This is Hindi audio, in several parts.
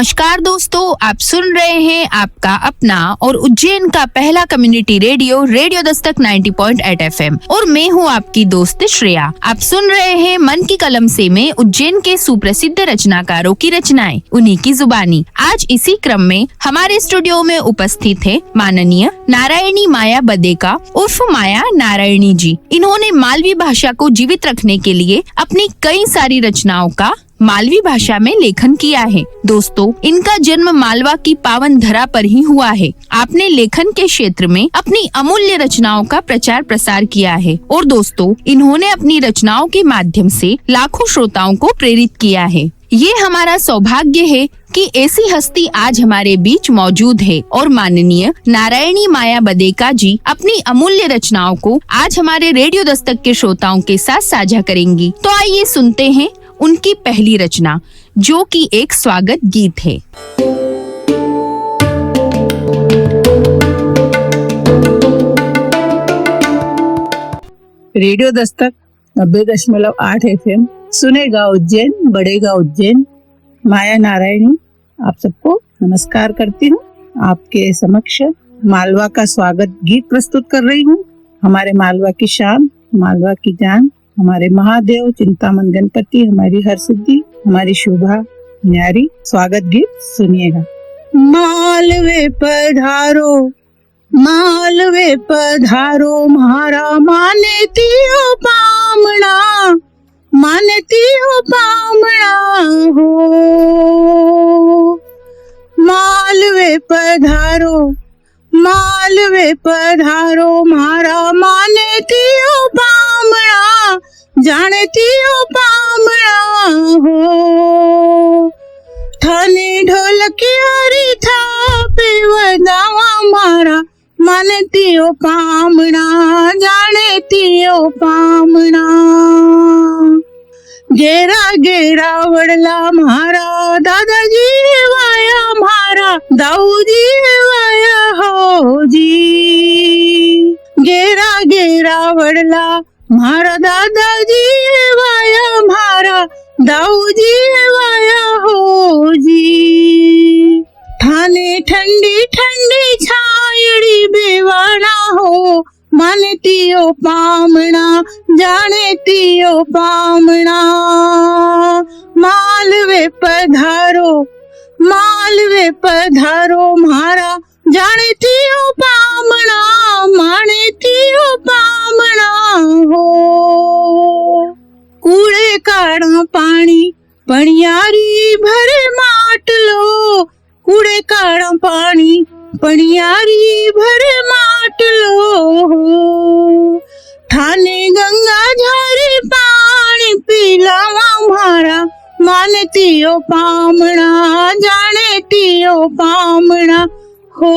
नमस्कार दोस्तों, आप सुन रहे हैं आपका अपना और उज्जैन का पहला community radio radio Dastak 90.8 FM और मैं हूं आपकी दोस्त श्रेया। आप सुन रहे हैं मन की कलम से में उज्जैन के सुप्रसिद्ध रचनाकारों की रचनाएं, उन्हीं की जुबानी। आज इसी क्रम में हमारे स्टूडियो में उपस्थित है माननीय नारायणी माया बदेका उर्फ माया नारायणी जी। इन्होंने मालवी भाषा को जीवित रखने के लिए अपनी कई सारी रचनाओं का मालवी भाषा में लेखन किया है। दोस्तों, इनका जन्म मालवा की पावन धरा पर ही हुआ है। आपने लेखन के क्षेत्र में अपनी अमूल्य रचनाओं का प्रचार प्रसार किया है और दोस्तों, इन्होंने अपनी रचनाओं के माध्यम से लाखों श्रोताओं को प्रेरित किया है। ये हमारा सौभाग्य है कि ऐसी हस्ती आज हमारे बीच मौजूद है और माननीय नारायणी माया बदेका जी अपनी अमूल्य रचनाओं को आज हमारे रेडियो दस्तक के श्रोताओं के साथ साझा करेंगी। तो आइए सुनते हैं उनकी पहली रचना, जो कि एक स्वागत गीत है। रेडियो दस्तक 90.8 FM सुनेगा उज्जैन, बढ़ेगा उज्जैन। माया नारायणी आप सबको नमस्कार करती हूँ। आपके समक्ष मालवा का स्वागत गीत प्रस्तुत कर रही हूँ। हमारे मालवा की शान, मालवा की जान, हमारे महादेव चिंतामन गणपति, हमारी हर सिद्धि, हमारी शोभा न्यारी। स्वागत गीत सुनिएगा। मालवे पधारो, मालवे पधारो, म्हारा मानती हो पामणा, मानती हो पामणा हो। मालवे पधारो, मालवे पधारो, म्हारा मानती हो पामणा, जानती हो पामणा हो। थाने ढोलकी हरी थापे वजावा, मारा मानती हो पामणा, जानती हो पामणा। गेरा गेरा वडला म्हारा दादाजी वाया, म्हारा दाऊजी वाया हो जी। गेरा गेरा वडला म्हारा दादाजी वाया, म्हारा दाऊजी वाया हो जी। ठाणे ठंडी ठंडी छायड़ी बेवाना हो, मानती हो पामणा, जानती हो पामणा। मालवे पधारो, मालवे पधारो, म्हारा जानती हो पामणा, मानती हो पामणा हो। कूड़े काढ़ा पानी पणियारी भरे માટલો, कूड़े काढ़ा पानी पणियारी भरे માટલો हो। ठाणे गंगा झारे पानी पीलावा, म्हारा मानती हो पामणा, जानती हो पामणा हो।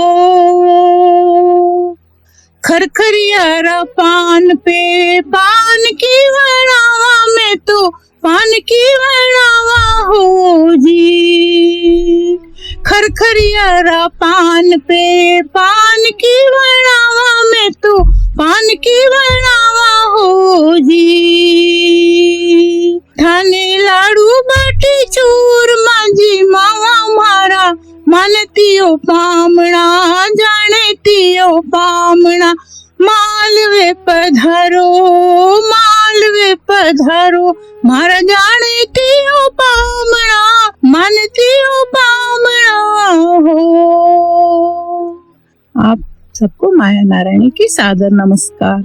खरखरियारा पान पे पान की बनावा, मैं तो पान की बनावा हो जी। खरखरियारा पान पे पान की बनावा, मैं तो पान की बनावा हो जी। ठाणे लाडू बाटी चूरमा जी मावा, म्हारा मानती हो पामणा, जानती हो पामणा। मालवे पधारो, मालवे पधारो, म्हारा जानती हो पामणा, मानती हो पामणा हो। आप सबको माया नारायणी की सादर नमस्कार।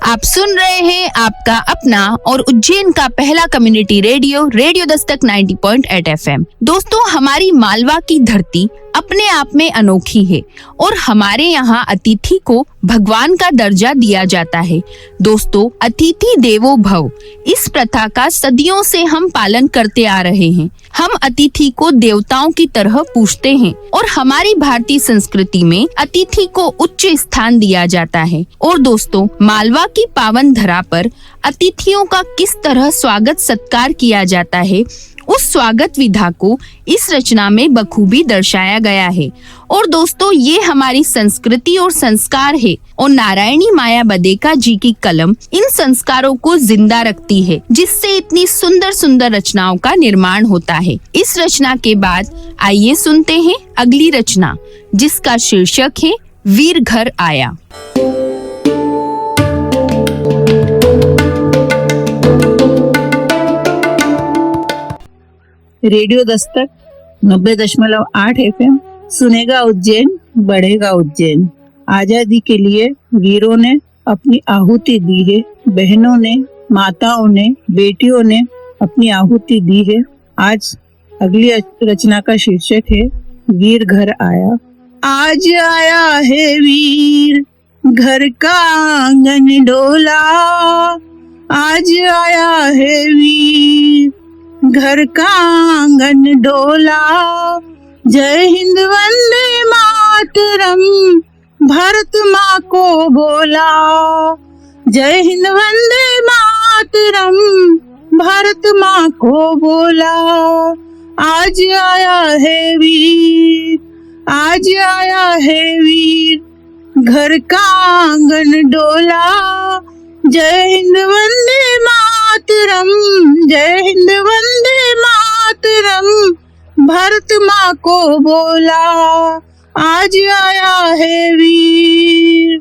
आप सुन रहे हैं आपका अपना और उज्जैन का पहला community radio radio Dastak 90.8 FM। दोस्तों, हमारी मालवा की धरती अपने आप में अनोखी है और हमारे यहाँ अतिथि को भगवान का दर्जा दिया जाता है। दोस्तों, अतिथि देवो भव, इस प्रथा का सदियों से हम पालन करते आ रहे हैं। हम अतिथि को देवताओं की तरह पूजते हैं और हमारी भारतीय संस्कृति में अतिथि को उच्च स्थान दिया जाता है। और दोस्तों, मालवा की पावन धरा पर अतिथियों का किस तरह स्वागत सत्कार किया जाता है, उस स्वागत विधा को इस रचना में बखूबी दर्शाया गया है। और दोस्तों, ये हमारी संस्कृति और संस्कार है और नारायणी माया बदेका जी की कलम इन संस्कारों को जिंदा रखती है, जिससे इतनी सुंदर सुंदर रचनाओं का निर्माण होता है। इस रचना के बाद आइए सुनते हैं अगली रचना, जिसका शीर्षक है वीर घर आया। रेडियो दस्तक 90.8 FM, सुनेगा उज्जैन बढ़ेगा उज्जैन। आजादी के लिए वीरों ने अपनी आहुति दी है, बहनों ने, माताओं ने, बेटियों ने अपनी आहुति दी है। आज अगली रचना का शीर्षक है वीर घर आया। आज आया है वीर घर का आंगन डोला, आज आया है वीर घर का आंगन डोला। जय हिंद वंदे मातरम भारत माँ को बोला, जय हिंद वंदे मातरम भारत माँ को बोला। आज आया है वीर, आज आया है वीर घर का आंगन डोला। जय हिंद वंदे मातरम, जय हिंद वंदे मातरम भारत माँ को बोला। आज आया है वीर।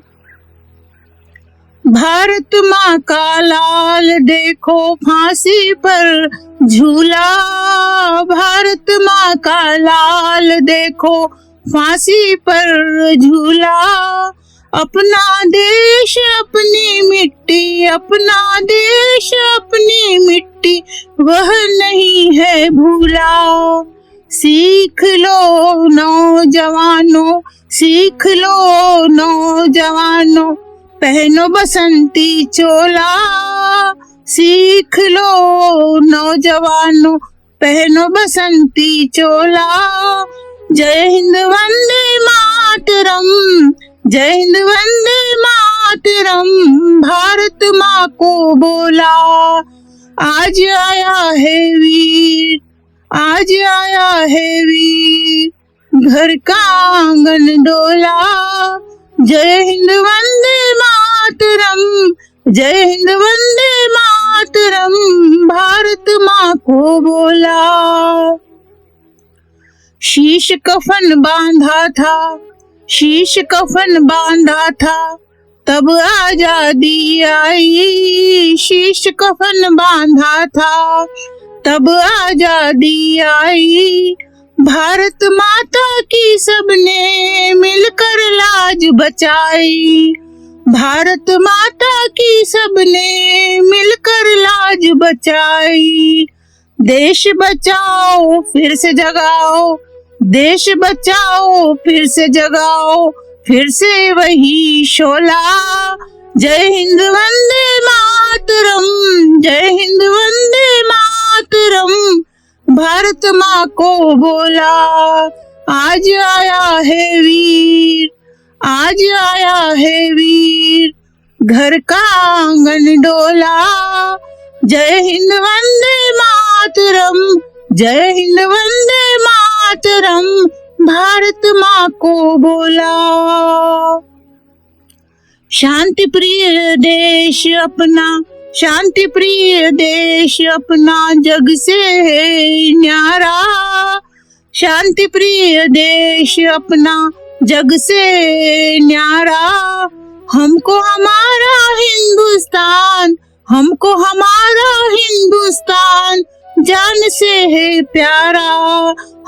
भारत माँ का लाल देखो फांसी पर झूला, भारत माँ का लाल देखो फांसी पर झूला। अपना देश अपनी मिट्टी, अपना देश अपनी मिट्टी वह नहीं है भूला। सीख लो नौजवानों, सीख लो नौजवानों पहनो बसंती चोला। सीख लो नौजवानों पहनो बसंती चोला। जय हिंद वंदे मातरम, जय हिंद वंदे मातरम भारत माँ को बोला। आज आया है वीर, आज आया है वीर घर का आंगन डोला। जय हिंद वंदे मातरम, जय हिंद वंदे मातरम भारत माँ को बोला। शीश कफन बांधा था, शीश कफन बांधा था तब आजादी आई। शीश कफन बांधा था तब आजादी आई। भारत माता की सबने मिलकर लाज बचाई। भारत माता की सबने मिलकर लाज बचाई। देश बचाओ फिर से जगाओ, देश बचाओ फिर से जगाओ, फिर से वही शोला। जय हिंद वंदे मातरम, जय हिंद वंदे मातरम भारत माँ को बोला। आज आया है वीर, आज आया है वीर घर का आंगन डोला। जय हिंद वंदे मातरम, जय हिंद वंदे मातरम भारत माँ को बोला। शांति प्रिय देश अपना, शांति प्रिय देश अपना जग से है न्यारा। शांति प्रिय देश अपना जग से न्यारा। हमको हमारा हिंदुस्तान, हमको हमारा हिंदुस्तान जान से है प्यारा।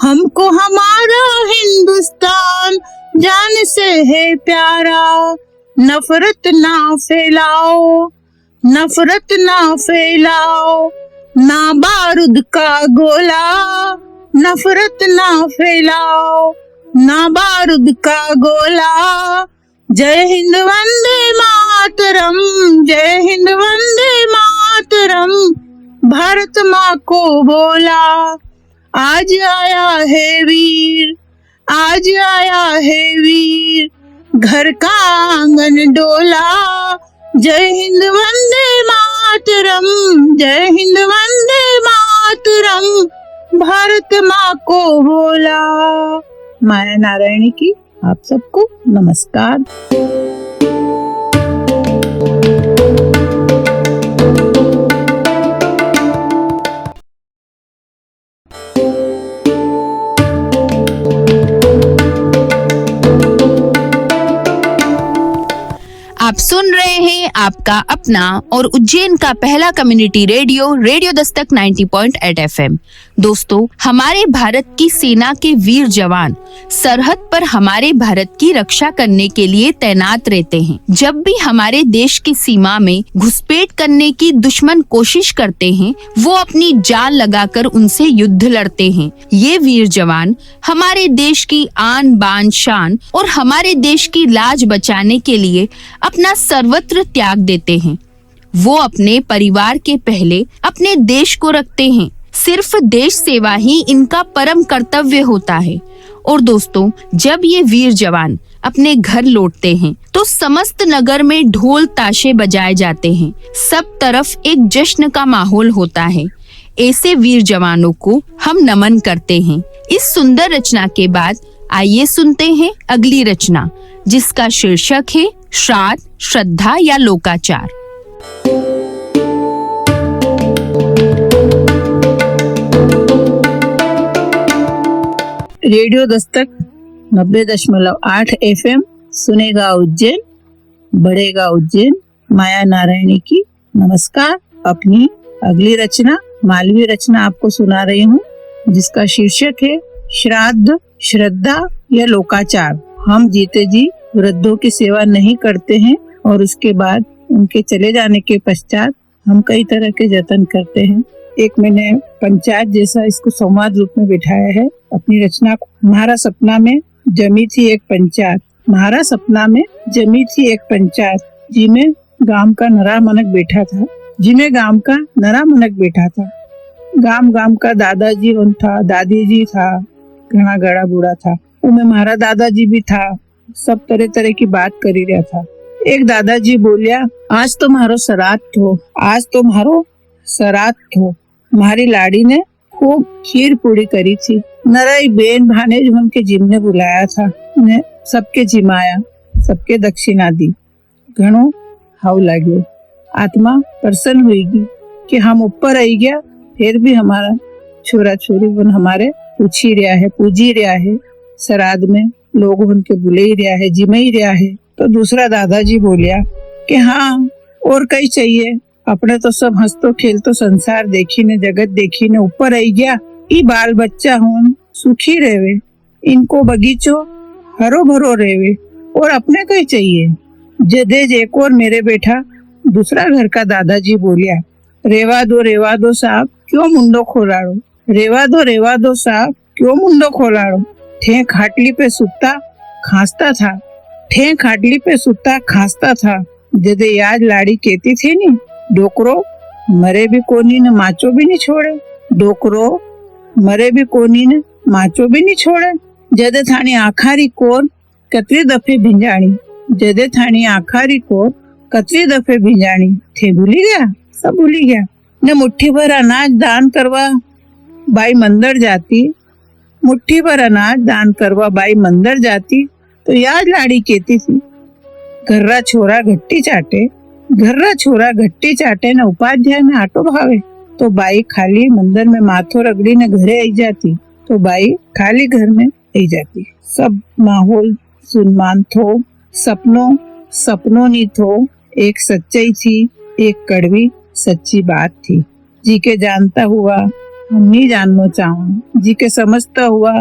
हमको हमारा हिंदुस्तान जान से है प्यारा। नफरत ना फैलाओ, नफरत ना फैलाओ, ना बारूद का गोला। नफरत ना फैलाओ, ना बारूद का गोला। जय हिंद वंदे मातरम, जय हिंद वंदे मातरम भारत माँ को बोला। आज आया है वीर, आज आया है वीर घर का आंगन डोला। जय हिंद वंदे मातरम, जय हिंद वंदे मातरम भारत माँ को बोला। माया नारायणी की आप सबको नमस्कार। आप सुन रहे हैं आपका अपना और उज्जैन का पहला community radio radio Dastak 90.8 FM। दोस्तों, हमारे भारत की सेना के वीर जवान सरहद पर हमारे भारत की रक्षा करने के लिए तैनात रहते हैं। जब भी हमारे देश की सीमा में घुसपैठ करने की दुश्मन कोशिश करते हैं, वो अपनी जान लगाकर उनसे युद्ध लड़ते हैं। ये वीर जवान हमारे देश की आन बान शान और हमारे देश की लाज बचाने के लिए अपना सर्वत्र त्याग देते हैं। वो अपने परिवार के पहले अपने देश को रखते हैं। सिर्फ देश सेवा ही इनका परम कर्तव्य होता है। और दोस्तों, जब ये वीर जवान अपने घर लौटते हैं तो समस्त नगर में ढोल ताशे बजाए जाते हैं। सब तरफ एक जश्न का माहौल होता है। ऐसे वीर जवानों को हम नमन करते हैं। इस सुंदर रचना के बाद आइए सुनते हैं अगली रचना, जिसका शीर्षक है श्राद्ध, श्रद्धा या लोकाचार। रेडियो दस्तक 90.8 FM सुनेगा उज्जैन, बढ़ेगा उज्जैन। माया नारायणी की नमस्कार। अपनी अगली रचना, मालवी रचना आपको सुना रही हूँ, जिसका शीर्षक है श्राद्ध, श्रद्धा या लोकाचार। हम जीते जी वृद्धों की सेवा नहीं करते हैं और उसके बाद उनके चले जाने के पश्चात हम कई तरह के जतन करते हैं। एक मैंने पंचायत जैसा इसको संवाद रूप में बिठाया है अपनी रचना को। हमारा सपना में जमी थी एक पंचायत, हमारा सपना में जमी थी एक पंचायत, जिसमें गांव का नरा मनक बैठा था, जिसमें गांव का नरा मनक बैठा था। गांव का दादाजी था, दादी जी था, घना गड़ा बूढ़ा था, उनमें हमारा दादाजी भी था। सब तरह तरह की बात करी रहा था। एक दादाजी बोलिया, आज तो मारो सरात हो, आज तो मारो सरात हो। हमारी लाड़ी ने खूब खीर पूड़ी करी थी। नराई बेन भाने जो उनके जिम ने बुलाया था, ने सबके जिमाया, सबके दक्षिणा दी। घणो हाव लाग्यो, आत्मा प्रसन्न हुईगी कि हम ऊपर आई गया, फिर भी हमारा छोरा छोरी बन हमारे पूछी रहा है, पूजी रहा है। श्राद्ध में लोग उनके बुले ही रहा है, जिमे ही रहा है। तो दूसरा दादाजी बोलिया कि हाँ, और कई चाहिए, अपने तो सब हंसतो खेलतो संसार देखी ने, जगत देखी ने ऊपर आई गया। ई बाल बच्चा होन सुखी रहेवे, इनको बगीचो हरो भरो रहेवे, और अपने कई चाहिए। जदेज एक और मेरे बेटा, दूसरा घर का दादाजी बोलिया, रेवा दो साहब, क्यों मुंडो खोलाड़ो, रेवा दो साहब, क्यों मुंडो खोलाड़ो। ठे खाटली पे सुता खांसता था, ठे खाटली पे सुता खांसता था। जदे याद लाड़ी कहती थी नी, डोकरो मरे भी कोनी ने माचो भी नहीं छोड़े, डोकरो मरे भी कोनी ने माचो भी नहीं छोड़े। जदे थानी आखारी कोर कतरी दफे भिंजाणी, जदे थानी आखारी कोर कतरी दफे भिंजाणी। थे भूली गया, सब भूली गया। ने मुट्ठी भर अनाज दान करवा बाई मंदिर जाती, मुट्ठी भर अनाज दान करवा बाई मंदिर जाती। तो याद लाड़ी कहती थी, घर्रा छोरा घट्टी चाटे, घर्रा छोरा घट्टी चाटे न उपाध्याय में आटो भावे। तो बाई खाली मंदिर में माथो रगड़ी ने घरे आई जाती, तो बाई खाली घर में आई जाती। सब माहौल सुनमान थो, सपनों नी थो। एक सच्चाई थी, एक कड़वी सच्ची बात थी। जी के जानता हुआ हम नहीं जानना चाहो, जी के समझता हुआ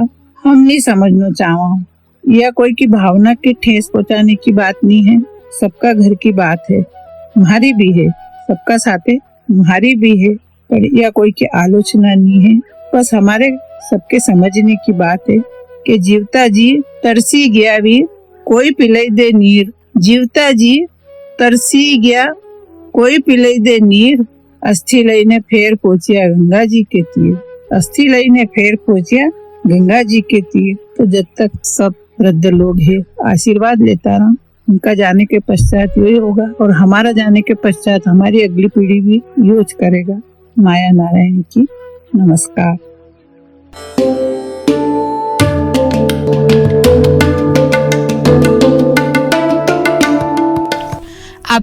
हम नहीं समझना चाहो। यह कोई की भावना के ठेस पहुंचाने की बात नहीं है, सबका घर की बात है, तुम्हारी भी है, सबका साथे तुम्हारी भी है। पर यह कोई की आलोचना नहीं है, बस हमारे सबके समझने की बात है कि जीवता जी तरसी गया भी कोई पिलाई दे नीर, जीवता जी तरसी गया कोई पिलाई दे नीर। अस्थि लईने फेर पहुंचिया गंगा जी के तीर, अस्थि लईने फेर पहुंचिया गंगा जी के तीर। तो जब तक सब वृद्ध लोग है आशीर्वाद लेता रहा, उनका जाने के पश्चात यही होगा, और हमारा जाने के पश्चात हमारी अगली पीढ़ी भी यूज करेगा। माया नारायणी की नमस्कार। आप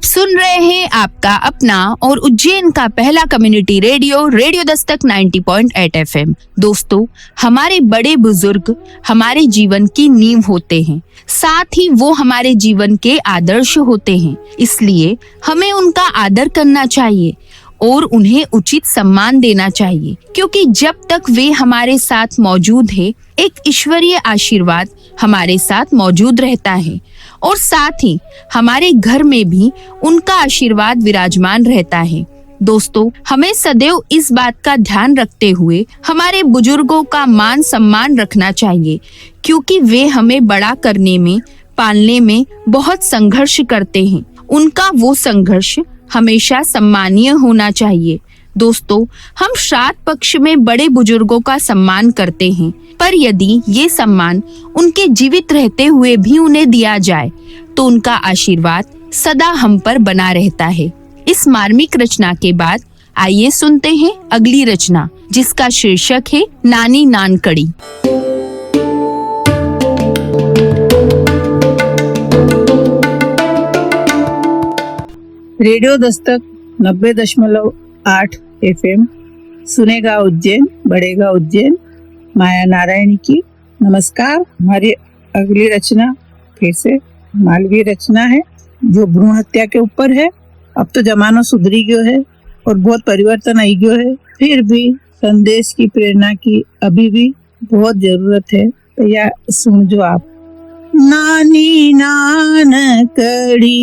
सुन रहे हैं आपका अपना और उज्जैन का पहला community radio radio Dastak 90.8 FM। दोस्तों, हमारे बड़े बुजुर्ग हमारे जीवन की नींव होते हैं, साथ ही वो हमारे जीवन के आदर्श होते हैं। इसलिए हमें उनका आदर करना चाहिए और उन्हें उचित सम्मान देना चाहिए, क्योंकि जब तक वे हमारे साथ मौजूद है, एक ईश्वरीय आशीर्वाद हमारे साथ मौजूद रहता है और साथ ही हमारे घर में भी उनका आशीर्वाद विराजमान रहता है। दोस्तों, हमें सदैव इस बात का ध्यान रखते हुए हमारे बुजुर्गों का मान सम्मान रखना चाहिए, क्योंकि वे हमें बड़ा करने में, पालने में बहुत संघर्ष करते हैं। उनका वो संघर्ष हमेशा सम्मानीय होना चाहिए। दोस्तों, हम श्राद्ध पक्ष में बड़े बुजुर्गों का सम्मान करते हैं, पर यदि ये सम्मान उनके जीवित रहते हुए भी उन्हें दिया जाए तो उनका आशीर्वाद सदा हम पर बना रहता है। इस मार्मिक रचना के बाद आइए सुनते हैं अगली रचना, जिसका शीर्षक है नानी नानकड़ी। रेडियो दस्तक 90.8 FM सुनेगा उज्जैन, बढ़ेगा उज्जैन। माया नारायणी की नमस्कार। हमारी अगली रचना फिर से मालवीय रचना है, जो भ्रूण हत्या के ऊपर है। अब तो जमाना सुधरी गयो है और बहुत परिवर्तन आई गयो है, फिर भी संदेश की, प्रेरणा की अभी भी बहुत जरूरत है। तो या सुन जो आप। नानी नानकड़ी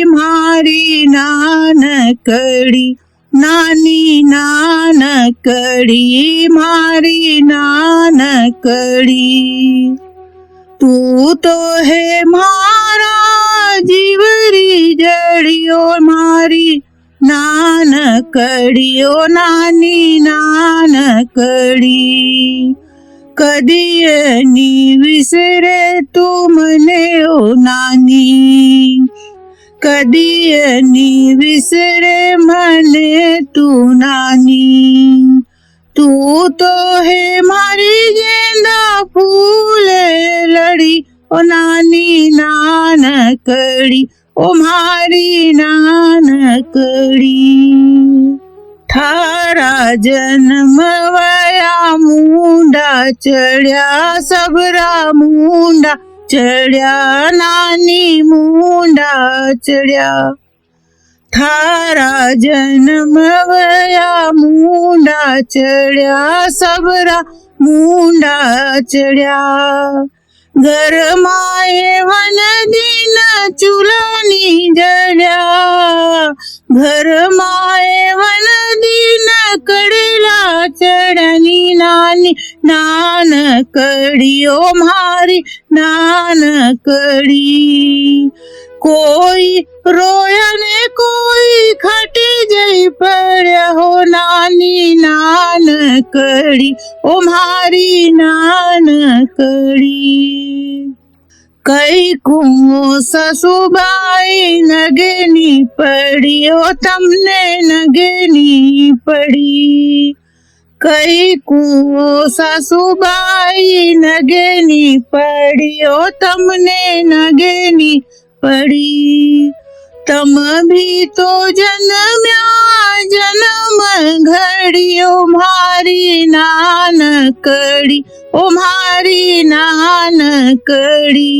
मारी नानकड़ी, नानी नानकड़ी मारी नानकड़ी, तू तो है मारा जीवरी जड़ियो मारी नानकड़ियो, नानी नानकड़ी। कदी नी विसरे तू मने ओ नानी, कदी नी विसरे मने तू नानी, तू तो है मारी गेंदा फूल लड़ी ओ नानी नानकड़ी, ओ मारी नानकड़ी। थारा जन्म वया मुंडा चढ़िया, सबरा मुंडा चढ़िया, नानी मुंडा चढ़िया। थारा जन्म वया मुंडा चढ़िया, सबरा मुंडा चढ़िया। घर माए वन दिन चुलानी जड़िया, घर माए वन दिन कड़ला चढ़नी, नानी नानकड़ी ओ मारी नानकड़ी। कोई रोया ने कोई खटी जई पड़या हो, नानी नानकड़ी ओ मारी नानकड़ी। कई कुओं ससुबाई नगनी पड़ी ओ तमने नगनी पड़ी, कई कुओं ससुबाई नगनी पड़ी ओ तमने नगनी पड़ी। तम भी तो जन्म्या जन्म घड़ी ओ मारी नानकड़ी, ओ मारी नानकड़ी।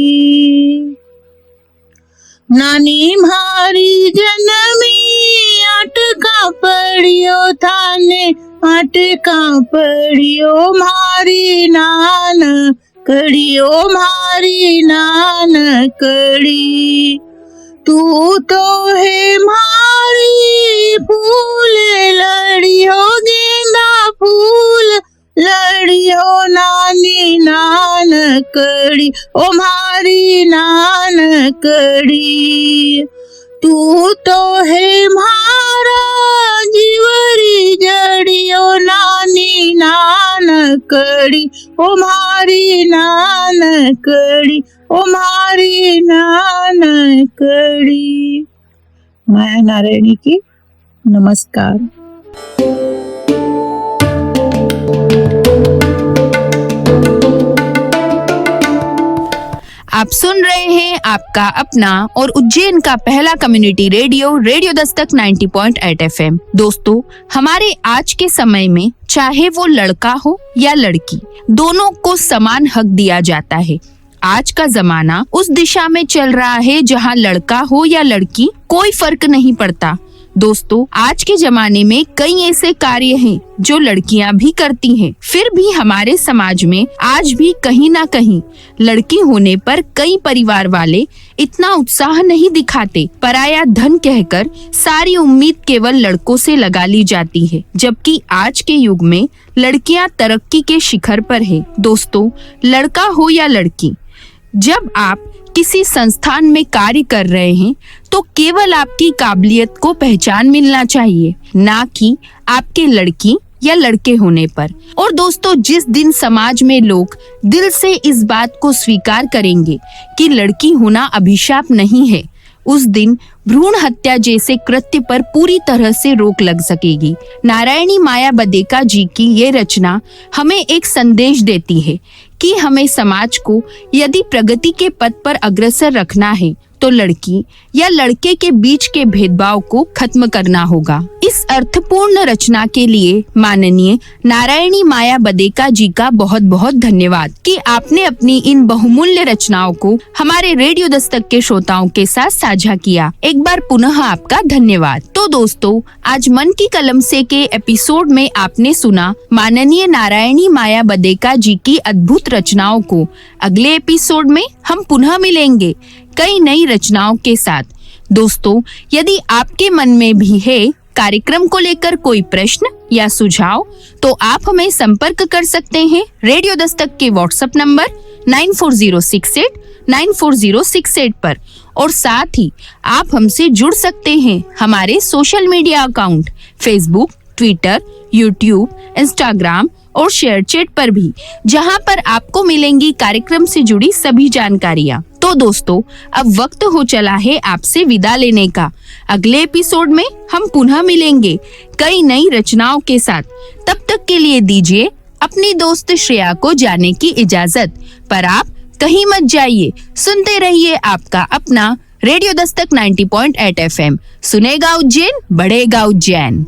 नानी मारी जन्मी अटका पड़ियो थाने, अटका पड़ियो मारी नानकड़ी, ओ मारी नानकड़ी। तू तो है मारी फूल लड़ियो, गेंदा फूल लड़ियो, नानी नानकड़ी ओ मारी नानकड़ी। तू तो है मारा जीवरी जड़ियो, नानी नानकड़ी ओ मारी नानकड़ी, ओ मारी नानकड़ी। माया नारायणी की नमस्कार। आप सुन रहे हैं आपका अपना और उज्जैन का पहला community radio radio Dastak 90.8 FM। दोस्तों, हमारे आज के समय में चाहे वो लड़का हो या लड़की, दोनों को समान हक दिया जाता है। आज का जमाना उस दिशा में चल रहा है जहां लड़का हो या लड़की कोई फर्क नहीं पड़ता। दोस्तों, आज के जमाने में कई ऐसे कार्य हैं जो लड़कियां भी करती हैं, फिर भी हमारे समाज में आज भी कहीं ना कहीं लड़की होने पर कई परिवार वाले इतना उत्साह नहीं दिखाते। पराया धन कहकर सारी उम्मीद केवल लड़कों से लगा ली जाती है, जबकि आज के युग में लड़कियां तरक्की के शिखर पर है। दोस्तों, लड़का हो या लड़की, जब आप किसी संस्थान में कार्य कर रहे हैं तो केवल आपकी काबिलियत को पहचान मिलना चाहिए, ना कि आपके लड़की या लड़के होने पर। और दोस्तों, जिस दिन समाज में लोग दिल से इस बात को स्वीकार करेंगे कि लड़की होना अभिशाप नहीं है, उस दिन भ्रूण हत्या जैसे कृत्य पर पूरी तरह से रोक लग सकेगी। नारायणी माया बदेका जी की ये रचना हमें एक संदेश देती है कि हमें समाज को यदि प्रगति के पथ पर अग्रसर रखना है तो लड़की या लड़के के बीच के भेदभाव को खत्म करना होगा। इस अर्थपूर्ण रचना के लिए माननीय नारायणी माया बदेका जी का बहुत बहुत धन्यवाद कि आपने अपनी इन बहुमूल्य रचनाओं को हमारे रेडियो दस्तक के श्रोताओं के साथ साझा किया। एक बार पुनः आपका धन्यवाद। तो दोस्तों, आज मन की कलम से के एपिसोड में आपने सुना माननीय नारायणी माया बदेका जी की अद्भुत रचनाओं को। अगले एपिसोड में हम पुनः मिलेंगे कई नई रचनाओं के साथ। दोस्तों, यदि आपके मन में भी है कार्यक्रम को लेकर कोई प्रश्न या सुझाव, तो आप हमें संपर्क कर सकते हैं रेडियो दस्तक के व्हाट्सएप नंबर 9406894068 पर, और साथ ही आप हमसे जुड़ सकते हैं हमारे social media account Facebook, Twitter, YouTube, Instagram और शेयर चैट पर भी, जहां पर आपको मिलेंगी कार्यक्रम से जुड़ी सभी जानकारियां। तो दोस्तों, अब वक्त हो चला है आपसे विदा लेने का। अगले एपिसोड में हम पुनः मिलेंगे कई नई रचनाओं के साथ। तब तक के लिए दीजिए अपनी दोस्त श्रेया को जाने की इजाजत। पर आप कहीं मत जाइए, सुनते रहिए आपका अपना रेडियो दस्तक 90.8 FM। सुनेगा उज्जैन, बढ़ेगा उज्जैन।